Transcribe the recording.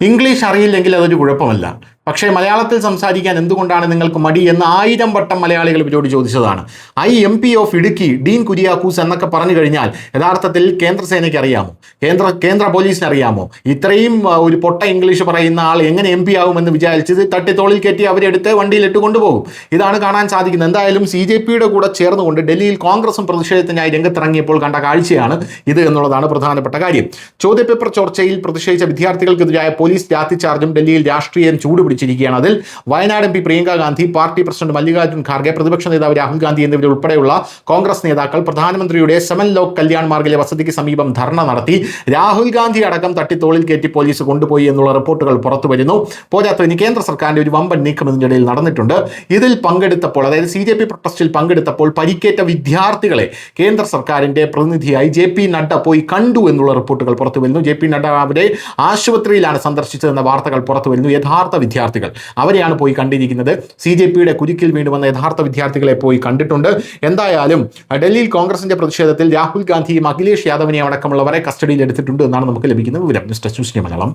English അറിയില്ലെങ്കിൽ അതൊരു കുഴപ്പമല്ല. പക്ഷേ മലയാളത്തിൽ സംസാരിക്കാൻ എന്തുകൊണ്ടാണ് നിങ്ങൾക്ക് മടി എന്ന് 1000 വട്ടം മലയാളികൾ ഇവരോട് ചോദിച്ചതാണ്. MP ഓഫ് ഇടുക്കി ഡീൻ കുര്യാക്കോസ് എന്നൊക്കെ പറഞ്ഞു കഴിഞ്ഞാൽ യഥാർത്ഥത്തിൽ കേന്ദ്രസേനയ്ക്ക് അറിയാമോ? കേന്ദ്ര പോലീസിന് അറിയാമോ? ഇത്രയും ഒരു പൊട്ട ഇംഗ്ലീഷ് പറയുന്ന ആൾ എങ്ങനെ MP ആകുമെന്ന് വിചാരിച്ചത് തട്ടിത്തോളിൽ കയറ്റി അവരെടുത്ത് വണ്ടിയിലിട്ട് കൊണ്ടുപോകും. ഇതാണ് കാണാൻ സാധിക്കുന്നത്. എന്തായാലും CJPയുടെ കൂടെ ചേർന്നുകൊണ്ട് ഡൽഹിയിൽ കോൺഗ്രസും പ്രതിഷേധത്തിനായി രംഗത്തിറങ്ങിയപ്പോൾ കണ്ട കാഴ്ചയാണ് ഇത് എന്നുള്ളതാണ് പ്രധാനപ്പെട്ട കാര്യം. ചോദ്യപേപ്പർ ചോർച്ചയിൽ പ്രതിഷേധിച്ച വിദ്യാർത്ഥികൾക്കെതിരായ പോലീസ് ലാത്തിചാർജും ഡൽഹിയിൽ രാഷ്ട്രീയം ചൂടുപിടിച്ചിരിക്കുകയാണ്. അതിൽ Wayanad MP Priyanka Gandhi, party president Mallikarjun Kharge, പ്രതിപക്ഷ നേതാവ് രാഹുൽ ഗാന്ധി എന്നിവരുൾപ്പെടെയുള്ള കോൺഗ്രസ് നേതാക്കൾ പ്രധാനമന്ത്രിയുടെ 7 ലോക് കല്യാൺ മാർഗിലെ വസതിക്ക് സമീപം ധർണ നടത്തി. രാഹുൽ ഗാന്ധി അടക്കം തട്ടിത്തോളിൽ കയറ്റി പോലീസ് കൊണ്ടുപോയി എന്നുള്ള റിപ്പോർട്ടുകൾ പുറത്തു വരുന്നു. പോരാത്തതിന് കേന്ദ്ര സർക്കാരിന്റെ ഒരു വമ്പൻ നീക്കം ഇതിന്റെ ഇടയിൽ നടന്നിട്ടുണ്ട്. ഇതിൽ പങ്കെടുത്തപ്പോൾ, അതായത് CJP പ്രൊട്ടസ്റ്റിൽ പങ്കെടുത്തപ്പോൾ പരിക്കേറ്റ വിദ്യാർത്ഥികളെ കേന്ദ്ര സർക്കാരിന്റെ പ്രതിനിധിയായി JP നഡ്ഡ പോയി കണ്ടു എന്നുള്ള റിപ്പോർട്ടുകൾ പുറത്തു വരുന്നു. JP നഡ്ഡ അവരെ ആശുപത്രിയിലാണ് സന്ദർശിച്ചതെന്ന വാർത്തകൾ പുറത്തു വരുന്നു. യഥാർത്ഥ വിദ്യാർത്ഥികൾ അവരെയാണ് പോയി കണ്ടിരിക്കുന്നത്. CJPയുടെ കുരുക്കിൽ വീണ്ടും വന്ന യഥാർത്ഥ വിദ്യാർത്ഥികളെ പോയി കണ്ടിട്ടുണ്ട്. എന്തായാലും ഡൽഹിയിൽ കോൺഗ്രസിന്റെ പ്രതിഷേധത്തിൽ രാഹുൽ ഗാന്ധിയും അഖിലേഷ് യാദവിനെയും അടക്കമുള്ളവരെ കസ്റ്റഡിയിൽ എടുത്തിട്ടുണ്ട് എന്നാണ് നമുക്ക് ലഭിക്കുന്ന വിവരം. News desk Malayalam.